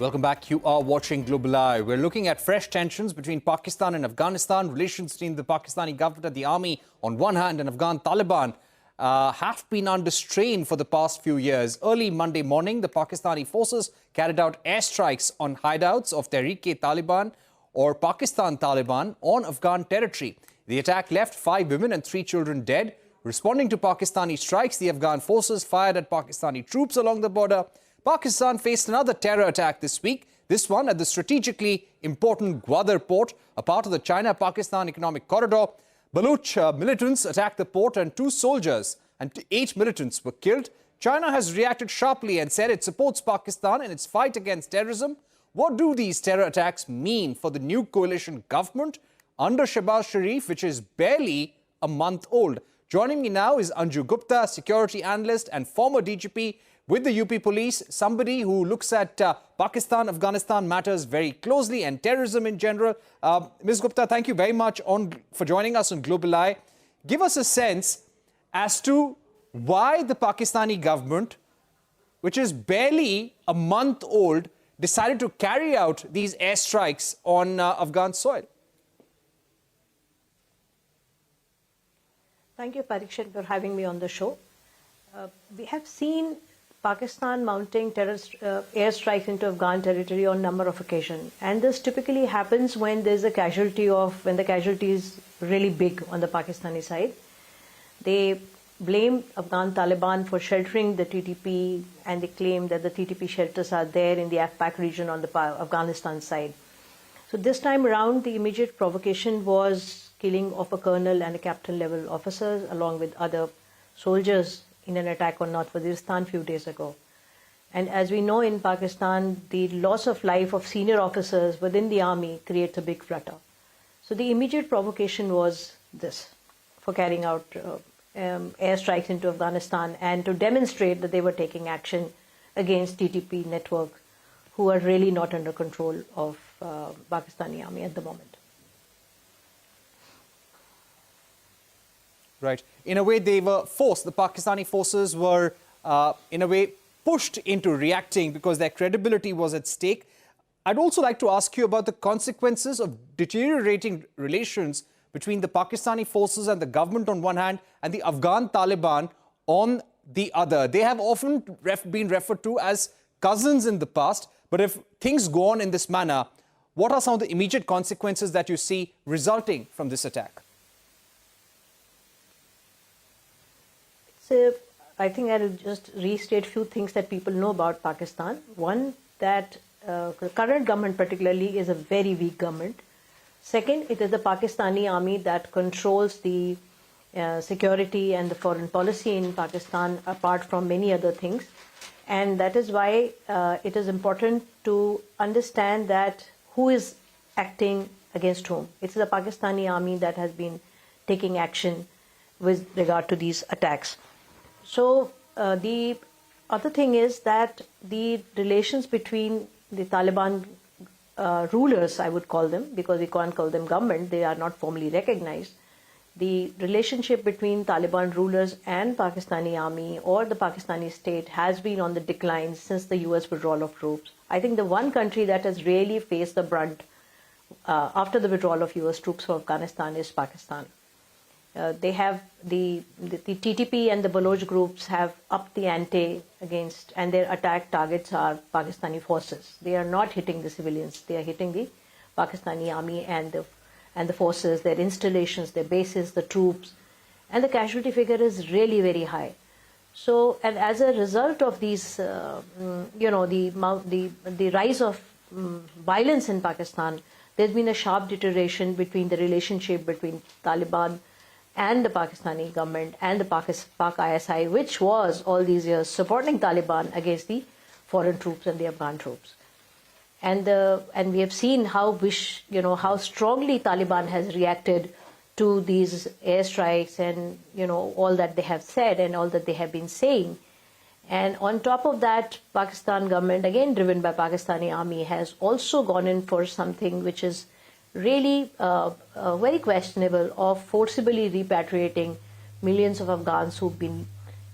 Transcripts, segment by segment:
Welcome back. You are watching Global Eye. We're looking at fresh tensions between Pakistan and Afghanistan. Relations between the Pakistani government and the army on one hand and Afghan Taliban have been under strain for the past few years. Early Monday morning, the Pakistani forces carried out airstrikes on hideouts of Tehrik-e-Taliban or Pakistan Taliban on Afghan territory. The attack left 5 women and 3 children dead. Responding to Pakistani strikes, the Afghan forces fired at Pakistani troops along the border. Pakistan faced another terror attack this week, this one at the strategically important Gwadar port, a part of the China-Pakistan economic corridor. Baloch militants attacked the port and 2 soldiers and 8 militants were killed. China has reacted sharply and said it supports Pakistan in its fight against terrorism. What do these terror attacks mean for the new coalition government under Shehbaz Sharif, which is barely a month old? Joining me now is Anju Gupta, security analyst and former DGP with the UP Police, somebody who looks at Pakistan-Afghanistan matters very closely and terrorism in general. Ms. Gupta, thank you very much for joining us on Global Eye. Give us a sense as to why the Pakistani government, which is barely a month old, decided to carry out these airstrikes on Afghan soil. Thank you, Parikshit, for having me on the show. We have seen Pakistan mounting airstrikes into Afghan territory on a number of occasions. And this typically happens when there's a casualty when the casualty is really big on the Pakistani side. They blame Afghan Taliban for sheltering the TTP, and they claim that the TTP shelters are there in the AFPAC region on the Afghanistan side. So this time around, the immediate provocation was killing of a colonel and a captain level officers along with other soldiers in an attack on North Waziristan a few days ago. And as we know, in Pakistan, the loss of life of senior officers within the army creates a big flutter. So the immediate provocation was this, for carrying out airstrikes into Afghanistan and to demonstrate that they were taking action against TTP network, who are really not under control of Pakistani army at the moment. Right. In a way, they were forced. The Pakistani forces were, in a way, pushed into reacting because their credibility was at stake. I'd also like to ask you about the consequences of deteriorating relations between the Pakistani forces and the government on one hand and the Afghan Taliban on the other. They have often been referred to as cousins in the past. But if things go on in this manner, what are some of the immediate consequences that you see resulting from this attack? So I think I'll just restate a few things that people know about Pakistan. One, that the current government particularly is a very weak government. Second, it is the Pakistani army that controls the security and the foreign policy in Pakistan, apart from many other things. And that is why it is important to understand that who is acting against whom. It's the Pakistani army that has been taking action with regard to these attacks. So the other thing is that the relations between the Taliban rulers, I would call them, because we can't call them government, they are not formally recognized. The relationship between Taliban rulers and Pakistani army or the Pakistani state has been on the decline since the US withdrawal of troops. I think the one country that has really faced the brunt after the withdrawal of US troops from Afghanistan is Pakistan. They have the TTP and the Baloch groups have upped the ante against, and their attack targets are Pakistani forces. They are not hitting the civilians. They are hitting the Pakistani army and the forces, their installations, their bases, the troops, and the casualty figure is really very high. So, and as a result of these, the rise of violence in Pakistan, there's been a sharp deterioration between the relationship between Taliban and the Pakistani government and the Pak ISI, which was all these years supporting Taliban against the foreign troops and the Afghan troops. And we have seen how strongly Taliban has reacted to these airstrikes and all that they have said and all that they have been saying. And on top of that, Pakistan government, again driven by Pakistani army, has also gone in for something which is really very questionable, of forcibly repatriating millions of Afghans who've been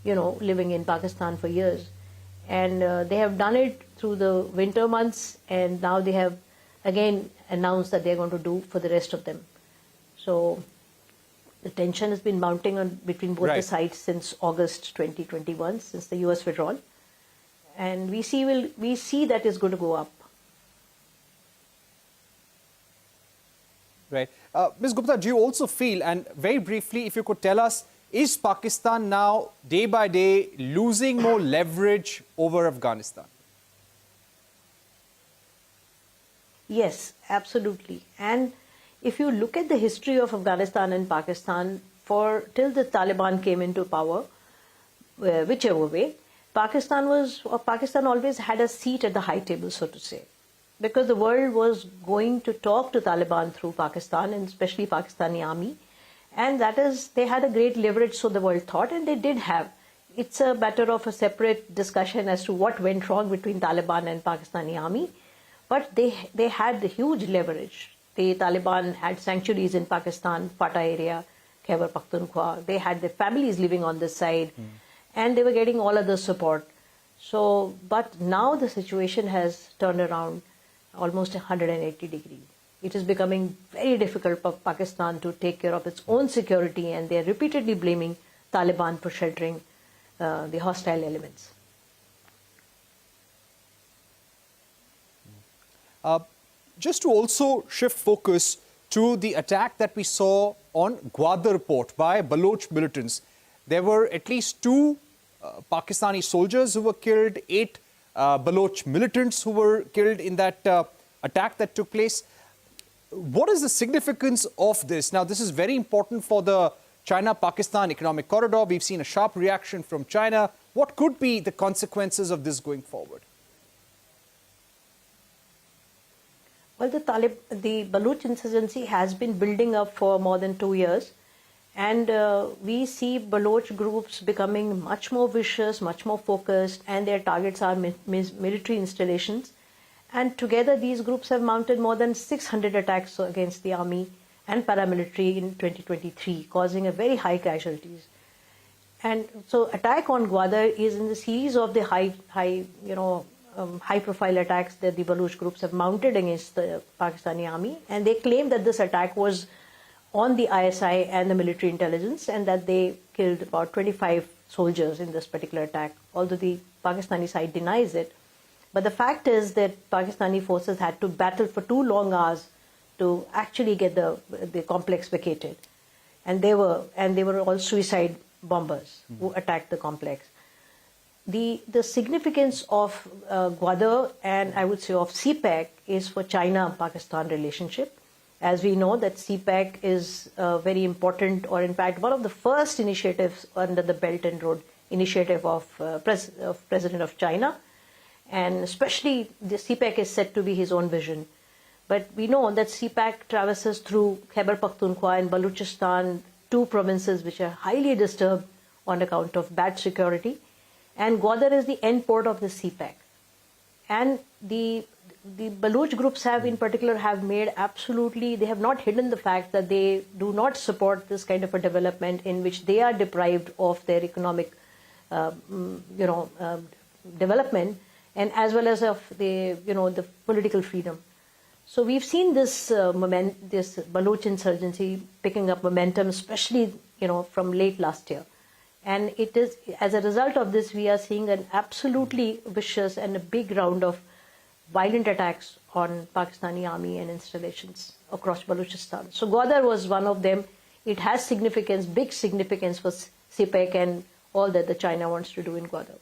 living in Pakistan for years. And they have done it through the winter months, and now they have again announced that they're going to do for the rest of them. So the tension has been mounting on between both the sides since August 2021, since the US withdrawal. And we see that is going to go up. Right. Ms. Gupta, do you also feel, and very briefly, if you could tell us, is Pakistan now, day by day, losing more leverage over Afghanistan? Yes, absolutely. And if you look at the history of Afghanistan and Pakistan, till the Taliban came into power, whichever way, Pakistan always had a seat at the high table, so to say, because the world was going to talk to Taliban through Pakistan, and especially Pakistani army. And that is, they had a great leverage, so the world thought, and they did have. It's a matter of a separate discussion as to what went wrong between Taliban and Pakistani army. But they had the huge leverage. The Taliban had sanctuaries in Pakistan, Fata area, Khyber Pakhtunkhwa. They had their families living on this side, and they were getting all other support. So, but now the situation has turned around almost 180 degrees. It is becoming very difficult for Pakistan to take care of its own security, and they are repeatedly blaming Taliban for sheltering the hostile elements. Just to also shift focus to the attack that we saw on Gwadar port by Baloch militants. There were at least 2 Pakistani soldiers who were killed, 8 Baloch militants who were killed in that attack that took place. What is the significance of this? Now, this is very important for the China-Pakistan economic corridor. We've seen a sharp reaction from China. What could be the consequences of this going forward? Well, the Baloch insurgency has been building up for more than 2 years. And we see Baloch groups becoming much more vicious, much more focused, and their targets are military installations. And together, these groups have mounted more than 600 attacks against the army and paramilitary in 2023, causing a very high casualties. And so, attack on Gwadar is in the series of the high-profile attacks that the Baloch groups have mounted against the Pakistani army. And they claim that this attack was on the ISI and the military intelligence, and that they killed about 25 soldiers in this particular attack, although the Pakistani side denies it. But the fact is that Pakistani forces had to battle for 2 long hours to actually get the complex vacated. And they were all suicide bombers who attacked the complex. The significance of Gwadar, and I would say of CPEC, is for China-Pakistan relationship. As we know that CPEC is very important, or in fact one of the first initiatives under the Belt and Road Initiative of President of China. And especially the CPEC is said to be his own vision. But we know that CPEC traverses through Khyber Pakhtunkhwa and Balochistan, 2 provinces which are highly disturbed on account of bad security. And Gwadar is the end port of the CPEC. And the Baloch groups in particular have made they have not hidden the fact that they do not support this kind of a development in which they are deprived of their economic, development, and as well as of the political freedom. So we've seen this Baloch insurgency picking up momentum, especially from late last year. And it is, as a result of this, we are seeing an absolutely vicious and a big round of violent attacks on Pakistani army and installations across Balochistan. So Gwadar was one of them. It has significance, big significance for CPEC and all that the China wants to do in Gwadar.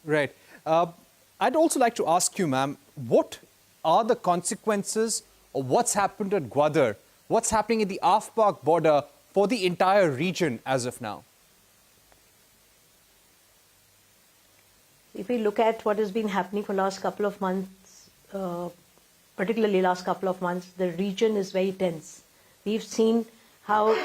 Right. I'd also like to ask you, ma'am, what are the consequences of what's happened at Gwadar, what's happening at the Af-Pak border for the entire region as of now? If we look at what has been happening for the last couple of months, particularly last couple of months, the region is very tense. We've seen how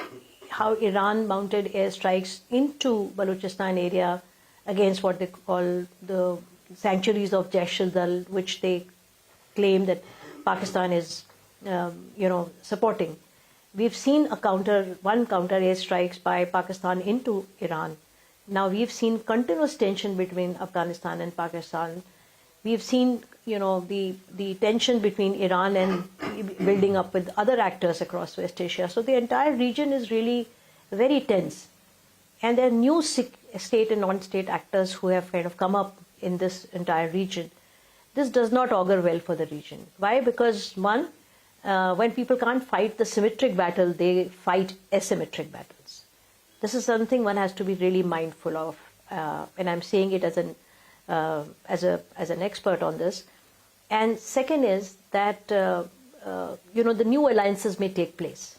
Iran mounted airstrikes into Balochistan area against what they call the sanctuaries of Jaish-e-Dal, which they claim that Pakistan is, supporting. We've seen one counter airstrikes by Pakistan into Iran. Now we've seen continuous tension between Afghanistan and Pakistan. We've seen, the tension between Iran and building up with other actors across West Asia. So the entire region is really very tense. And there are new state and non-state actors who have kind of come up in this entire region. This does not augur well for the region. Why? Because one, when people can't fight the symmetric battle, they fight asymmetric battles. This is something one has to be really mindful of, and I'm saying it as an expert on this. And second is that the new alliances may take place.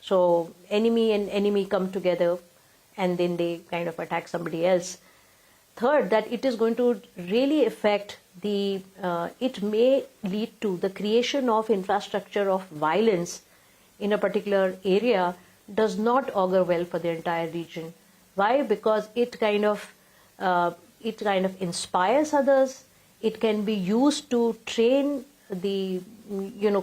So enemy and enemy come together, and then they kind of attack somebody else. Third, that it is going to really affect it may lead to the creation of infrastructure of violence in a particular area does not augur well for the entire region. Why? Because it kind of inspires others. It can be used to train the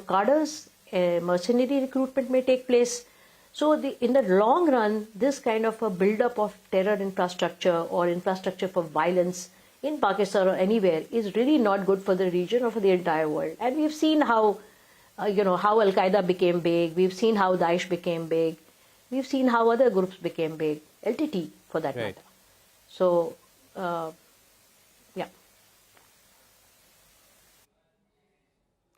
cadres. Mercenary recruitment may take place. So in the long run, this kind of a build-up of terror infrastructure or infrastructure for violence in Pakistan or anywhere is really not good for the region or for the entire world. And we've seen how Al-Qaeda became big. We've seen how Daesh became big. We've seen how other groups became big, LTT for that matter. So, yeah.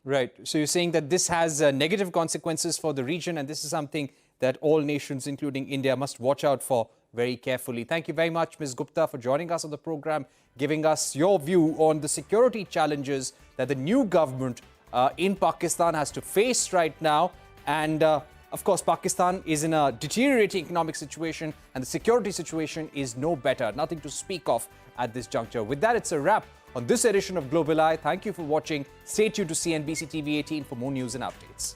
Right. So you're saying that this has negative consequences for the region, and this is something that all nations, including India, must watch out for very carefully. Thank you very much, Ms. Gupta, for joining us on the program, giving us your view on the security challenges that the new government in Pakistan has to face right now. And of course, Pakistan is in a deteriorating economic situation, and the security situation is no better. Nothing to speak of at this juncture. With that, it's a wrap on this edition of Global Eye. Thank you for watching. Stay tuned to CNBC TV 18 for more news and updates.